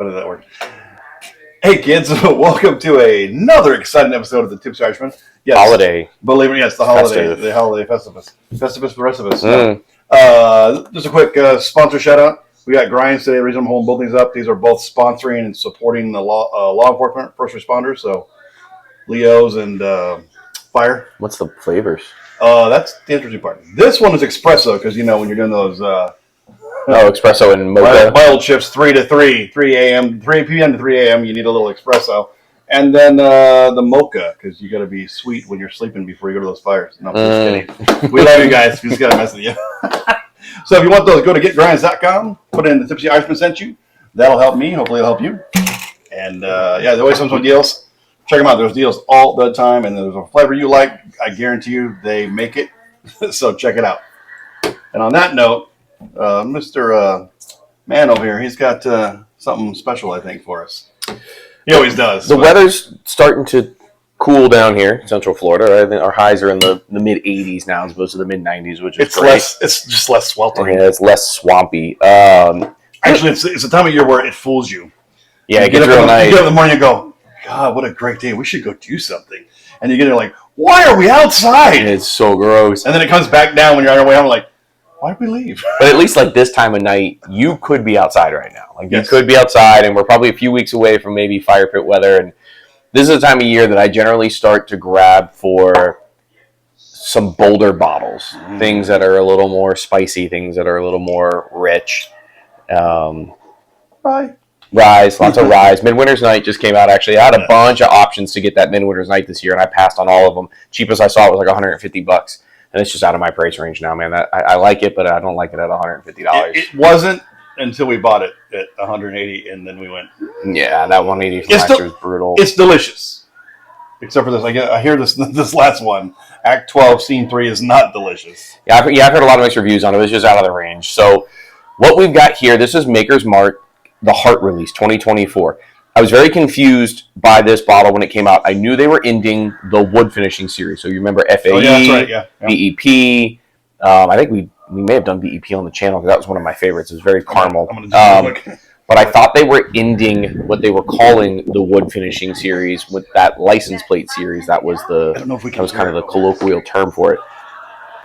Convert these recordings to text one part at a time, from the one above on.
How did that work? Hey kids, welcome to another exciting episode of the Tipsy Irishman. Yes, holiday. Believe me, yes, the holiday, Festive. the holiday Festivus. Festivus for the rest of us. Mm. Just a quick sponsor shout out. We got Grinds today, the reason I'm holding both these up. These are both sponsoring and supporting the law enforcement, first responders. So, Leo's and Fire. What's the flavors? That's the interesting part. This one is espresso because, you know, when you're doing those... espresso and mocha. Mild shifts 3 to 3 p.m. to 3 a.m. You need a little espresso. And then the mocha, because you got to be sweet when you're sleeping before you go to those fires. No, I'm just kidding. We love you guys. We just got to mess with you. So if you want those, go to getgrinds.com. Put in the Tipsy Irishman sent you. That'll help me. Hopefully it'll help you. And there's always some deals. Check them out. There's deals all the time. And there's a flavor you like. I guarantee you they make it. So check it out. And on that note, Mr. Man over here, he's got something special, I think, for us. He always does. The weather's starting to cool down here in Central Florida. I think our highs are in the mid 80s now as opposed to the mid 90s, which is great. It's just less sweltering. Yeah, it's less swampy. Actually, it's a time of year where it fools you. Yeah, it gets real nice. You get up in the morning and go, God, what a great day. We should go do something. And you get there like, why are we outside? It's so gross. And then it comes back down when you're on your way home like, why did we leave? But at least like this time of night, you could be outside right now. Like yes. You could be outside, and we're probably a few weeks away from maybe fire pit weather. And this is the time of year that I generally start to grab for some bolder bottles, things that are a little more spicy, things that are a little more rich. Rise, lots of Rise. Midwinter's Night just came out, actually. I had a bunch of options to get that Midwinter's Night this year, and I passed on all of them. Cheapest I saw was like $150. And it's just out of my price range now, man. I like it, but I don't like it at $150. It wasn't until we bought it at $180, and then we went. Yeah, that $180 from last year was brutal. It's delicious, except for this. I hear this last one. Act 12, Scene 3 is not delicious. Yeah, I've heard a lot of mixed reviews on it. It's just out of the range. So what we've got here, this is Maker's Mark, the Heart Release 2024. I was very confused by this bottle when it came out. I knew they were ending the wood finishing series. So you remember FAE, that's right, yeah. BEP. I think we may have done BEP on the channel because that was one of my favorites. It was very caramel. But I thought they were ending what they were calling the wood finishing series with that license plate series. That was kind of the colloquial term for it.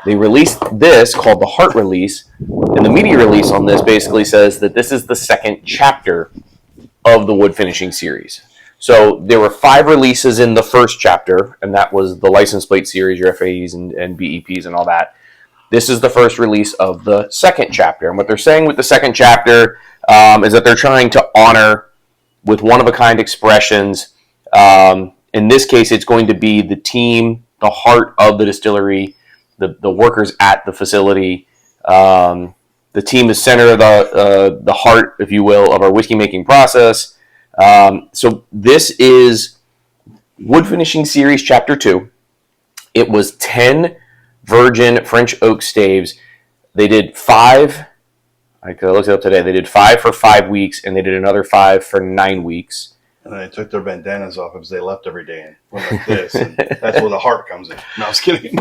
They released this called the Heart Release, and the media release on this basically says that this is the second chapter of the wood finishing series. So there were 5 releases in the first chapter, and that was the license plate series, your FAEs and BEPs and all that. This is the first release of the second chapter. And what they're saying with the second chapter is that they're trying to honor with one-of-a-kind expressions. In this case, it's going to be the team, the heart of the distillery, the workers at the facility. The team is center of the heart, if you will, of our whiskey making process. So this is Wood Finishing Series Chapter 2. It was 10 virgin French oak staves. They did 5. I looked it up today. They did 5 for 5 weeks, and they did another 5 for 9 weeks. And then they took their bandanas off as they left every day and went like this. And that's where the heart comes in. No, I was kidding.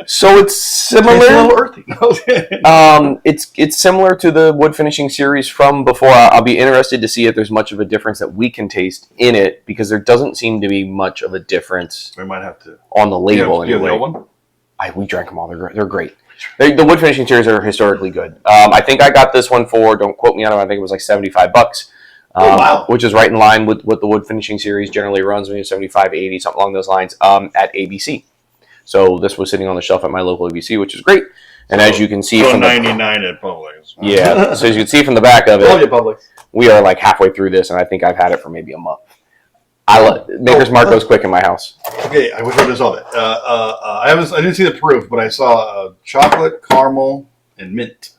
So it's similar. It's a little earthy. It's similar to the wood finishing series from before. I'll be interested to see if there's much of a difference that we can taste in it, because there doesn't seem to be much of a difference. We might have to on the label anyway. You have the old one? We drank them all. They're great. The wood finishing series are historically good. I think I got this one for, don't quote me on it, I think it was like $75. Wow. Which is right in line with what the wood finishing series generally runs, maybe 75, 80, something along those lines, at ABC. So this was sitting on the shelf at my local ABC, which is great. And as you can see from $99 at Publix. Yeah, so as you can see from the back of it, Publix. We are like halfway through this, and I think I've had it for maybe a month. Maker's Mark goes quick in my house. Okay, I wish I saw that. I didn't see the proof, but I saw chocolate, caramel, and mint.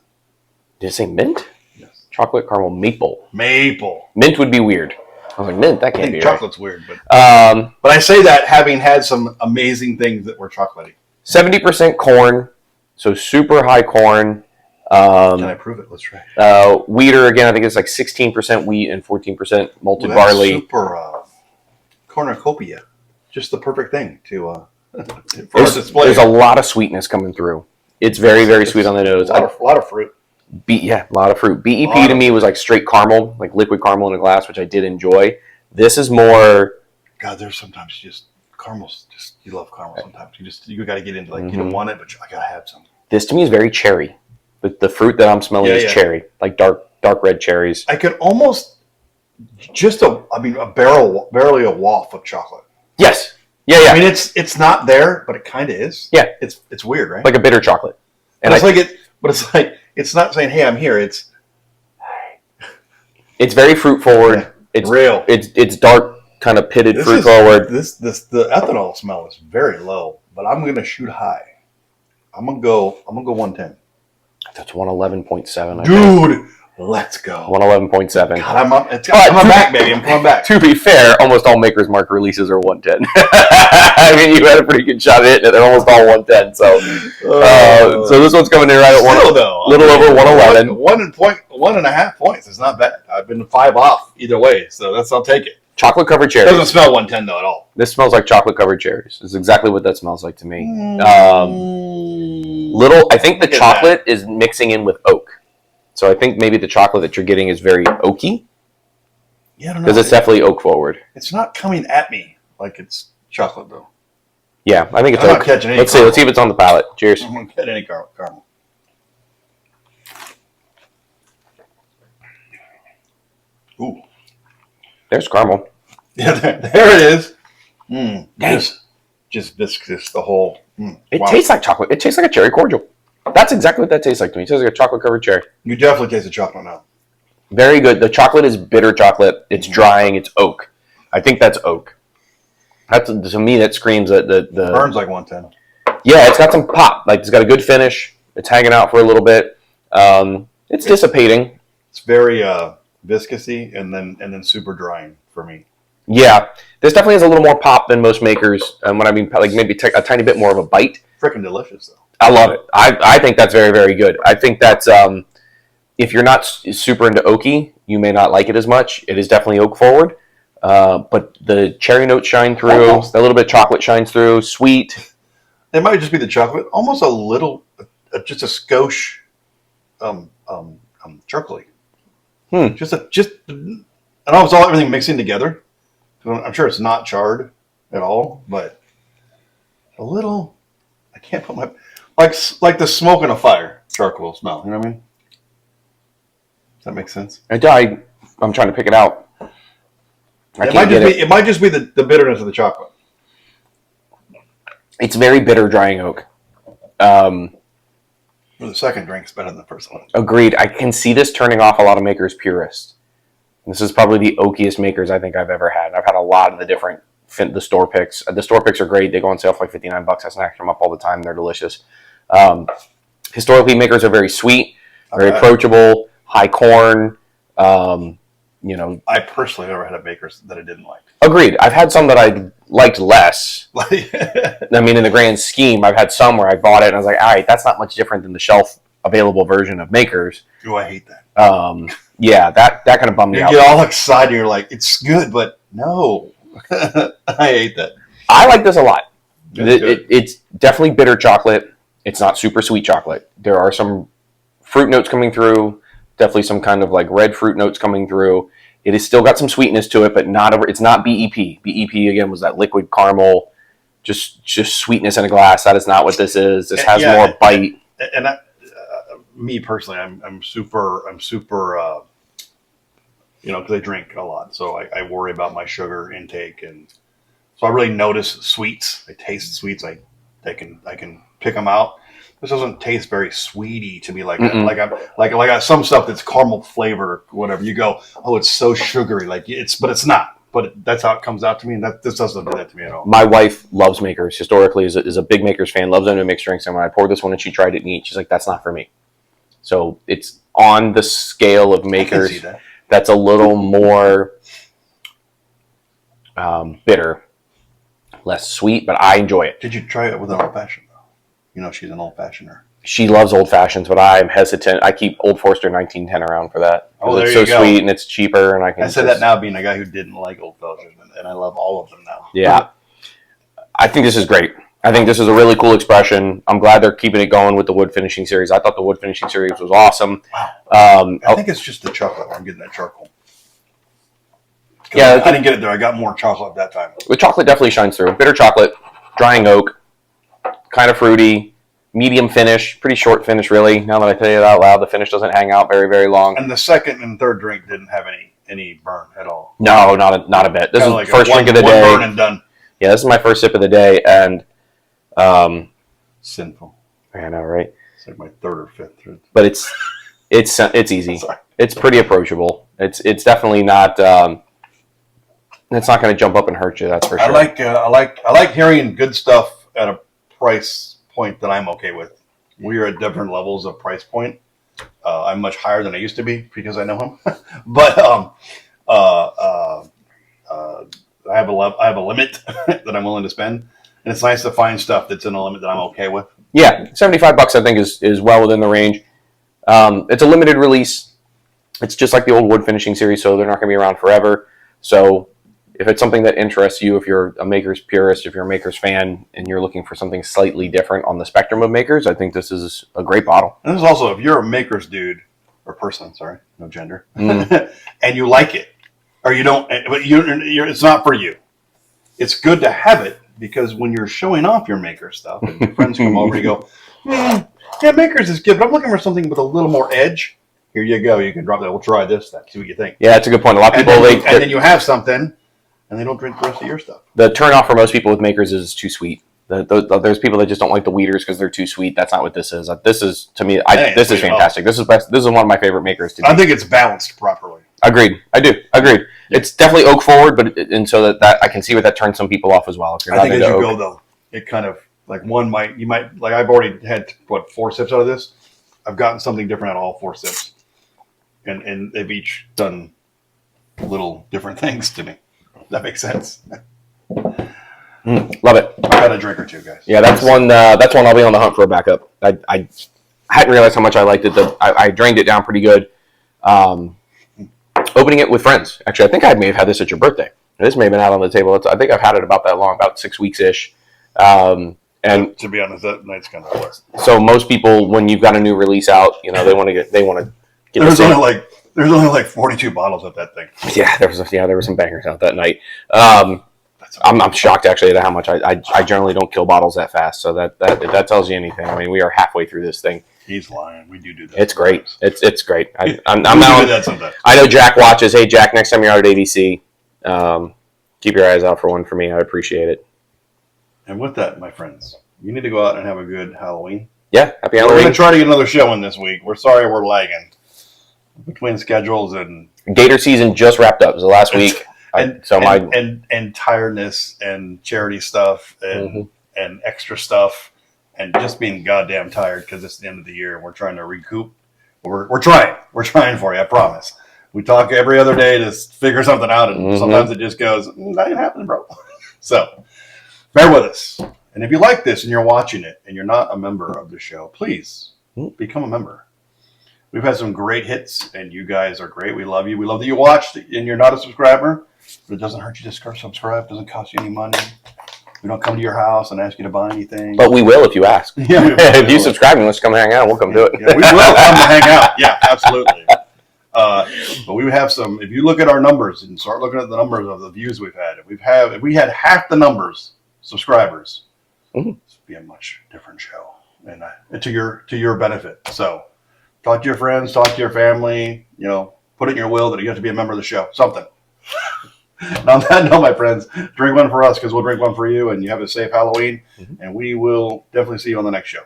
Did it say mint? Yes. Chocolate, caramel, maple. Maple. Mint would be weird. I was like, mint, that can't be chocolate's weird, but I say that having had some amazing things that were chocolatey. 70% corn, so super high corn. Can I prove it? Let's try. Wheater, again, I think it's like 16% wheat and 14% malted that's barley. Super cornucopia. Just the perfect thing to for our display. There's a lot of sweetness coming through. It's very, very sweet on the nose. A lot of fruit. A lot of fruit. BEP to me was like straight caramel, like liquid caramel in a glass, which I did enjoy. This is more. God, there's sometimes caramels. You love caramel sometimes. You got to get into you don't want it, but I gotta have some. This to me is very cherry. But the fruit that I'm smelling is cherry, like dark red cherries. I could almost barely a waft of chocolate. Yes. Yeah. I mean, it's not there, but it kind of is. Yeah. It's weird, right? Like a bitter chocolate. And it's not saying, "Hey, I'm here." It's very fruit forward. Yeah, it's real. It's dark, kind of pitted fruit forward. The ethanol smell is very low, but I'm gonna shoot high. I'm gonna go 110. That's 111.7. Dude, let's go. 111.7. God, I'm back, baby. I'm coming back. To be fair, almost all Maker's Mark releases are 110. I mean, you had a pretty good shot at it, and they're almost all 110. So this one's coming in right at little over 111. 1.5 points. It's not bad. I've been 5 off either way, so I'll take it. Chocolate covered cherries. Doesn't smell 110 though at all. This smells like chocolate covered cherries. It's exactly what that smells like to me. I think the chocolate is mixing in with oak. So I think maybe the chocolate that you're getting is very oaky. Yeah, I don't know. Because it's definitely oak forward. It's not coming at me like it's chocolate though. Yeah, I think it's I'm oak. not catching any. Let's see if it's on the palate. Cheers. I'm not catching any caramel. Ooh. There's caramel. Yeah, there it is. Just viscous, the whole. It tastes like chocolate. It tastes like a cherry cordial. That's exactly what that tastes like to me. It tastes like a chocolate covered cherry. You definitely taste the chocolate now. Very good. The chocolate is bitter chocolate. It's drying. It's oak. I think that's oak. To me, that screams that the burns like 110. Yeah, it's got some pop. Like it's got a good finish. It's hanging out for a little bit. It's dissipating. It's very viscousy and then super drying for me. Yeah, this definitely has a little more pop than most Makers. And what I mean, like maybe a tiny bit more of a bite. Freaking delicious though. I love it. I think that's very, very good. I think that's if you're not super into oaky, you may not like it as much. It is definitely oak forward, but the cherry notes shine through. Almost. A little bit of chocolate shines through. Sweet. It might just be the chocolate. Almost a little, just a skosh, chocolatey. And almost everything mixing together. I'm sure it's not charred at all, but a little. I can't put my like the smoke in a fire charcoal smell. You know what I mean? Does that make sense? I'm trying to pick it out. It might just be the bitterness of the chocolate. It's very bitter, drying oak. The second drink's better than the first one. Agreed. I can see this turning off a lot of Makers purists. This is probably the oakiest Makers I think I've ever had. I've had a lot of the store picks. The store picks are great. They go on sale for like $59. I snack them up all the time. They're delicious. Historically, Makers are very sweet, very approachable, high corn. I personally never had a Makers that I didn't like. Agreed. I've had some that I liked less. I mean, in the grand scheme, I've had some where I bought it and I was like, all right, that's not much different than the shelf available version of Makers. Oh, I hate that. Yeah, that kind of bummed me out. You get all excited. You're like, it's good, but no. I hate that. I like this a lot. It's definitely bitter chocolate. It's not super sweet chocolate. There are some fruit notes coming through. Definitely some kind of like red fruit notes coming through. It has still got some sweetness to it, but it's not BEP. BEP again was that liquid caramel, just sweetness in a glass. That is not what this is. This has more bite. And me personally, I'm super. Because I drink a lot, so I worry about my sugar intake, and so I really notice sweets. I taste sweets. I can pick them out. This doesn't taste very sweety to me like some stuff that's caramel flavored, whatever. You go, oh, it's so sugary, but it's not. But that's how it comes out to me, and this doesn't do that to me at all. My wife loves Makers. Historically, is a big Makers fan. Loves them to mix drinks. And when I poured this one and she tried it neat, she's like, "That's not for me." So it's on the scale of Makers. I can see that. That's a little more bitter, less sweet, but I enjoy it. Did you try it with an old fashioned though? She's an old fashioner. She loves old fashions, but I'm hesitant. I keep Old Forester 1910 around for that. Oh, there it's you so go. Sweet and it's cheaper, and I say that now being a guy who didn't like Old Fashioned, and I love all of them now. Yeah, I think this is great. I think this is a really cool expression. I'm glad they're keeping it going with the wood finishing series. I thought the wood finishing series was awesome. I think it's just the chocolate. I'm getting that charcoal. Yeah, I didn't get it there. I got more chocolate that time. The chocolate definitely shines through. Bitter chocolate, drying oak, kind of fruity, medium finish, pretty short finish really. Now that I tell you it out loud, the finish doesn't hang out very, very long. And the second and third drink didn't have any burn at all. No, not a bit. This is like first drink of the day. One burn and done. Yeah, this is my first sip of the day, and sinful. I know, right? It's like my third or fifth. But it's easy. It's pretty approachable. It's definitely not. It's not going to jump up and hurt you. That's for sure. I like hearing good stuff at a price point that I'm okay with. We are at different levels of price point. I'm much higher than I used to be because I know him. But I have a limit that I'm willing to spend, and it's nice to find stuff that's in a limit that I'm okay with. Yeah, $75 I think is well within the range. It's a limited release. It's just like the old wood finishing series, so they're not going to be around forever. So if it's something that interests you, if you're a Makers purist, if you're a Makers fan, and you're looking for something slightly different on the spectrum of Makers, I think this is a great bottle. And this is also, if you're a Makers dude, or person, sorry, no gender, and you like it, or you don't, but it's not for you. It's good to have it, because when you're showing off your Makers stuff, and your friends come over, you go, yeah, Makers is good, but I'm looking for something with a little more edge. Here you go. You can drop that. We'll try this, then, see what you think. Yeah, that's a good point. A lot of people, and then you have something, and they don't drink the rest of your stuff. The turnoff for most people with Makers is too sweet. There's people that just don't like the Weeders because they're too sweet. That's not what this is. This is, to me, this is fantastic. This is best. This is one of my favorite Makers to do. I think it's balanced properly. Agreed. I do. Agreed. Yeah. It's definitely oak forward, but and so that I can see where that turns some people off as well. If you're not I think as you oak. go though, it kind of like you might like I've already had 4 sips out of this. I've gotten something different out of all 4 sips, and they've each done little different things to me. That makes sense. Love it. I got a drink or two, guys. Yeah, that's one. I'll be on the hunt for a backup. I hadn't realized how much I liked it. I drained it down pretty good. Opening it with friends. Actually, I think I may have had this at your birthday. This may have been out on the table. I think I've had it about that long, about 6 weeks ish. And to be honest, that night's kind of hard. So most people, when you've got a new release out, they want to get. There's only like 42 bottles of that thing. Yeah, there were some bangers out that night. I'm shocked actually at how much I generally don't kill bottles that fast. So if that tells you anything. I mean, we are halfway through this thing. He's lying. We do that. It's great. It's great. I'm out. Do that sometimes. I know Jack watches. Hey, Jack, next time you're out at ABC, keep your eyes out for one for me. I appreciate it. And with that, my friends, you need to go out and have a good Halloween. Yeah, happy Halloween. We're going to try to get another show in this week. We're sorry we're lagging between schedules and Gator season just wrapped up. It was the last week. And tiredness and charity stuff and extra stuff and just being goddamn tired because it's the end of the year and we're trying to recoup. We're trying for you, I promise. We talk every other day to figure something out, and sometimes it just goes, that ain't happening, bro. So bear with us. And if you like this and you're watching it and you're not a member of the show, please become a member. We've had some great hits, and you guys are great. We love you. We love that you watched, and you're not a subscriber. But it doesn't hurt you to subscribe. It doesn't cost you any money. We don't come to your house and ask you to buy anything. But we will if you ask. Yeah, if you subscribe and let's come hang out, we'll come do it. Yeah, we will come to hang out. Yeah, absolutely. But we have some. If you look at our numbers and start looking at the numbers of the views we've had, if we had half the numbers subscribers, this would be a much different show, and to your benefit. So, talk to your friends, talk to your family. Put it in your will that you have to be a member of the show. Something. And on that note, my friends, drink one for us because we'll drink one for you, and you have a safe Halloween, and we will definitely see you on the next show.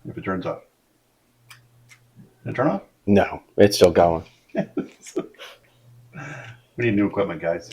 If it turns off. Did it turn off? No, it's still going. We need new equipment, guys.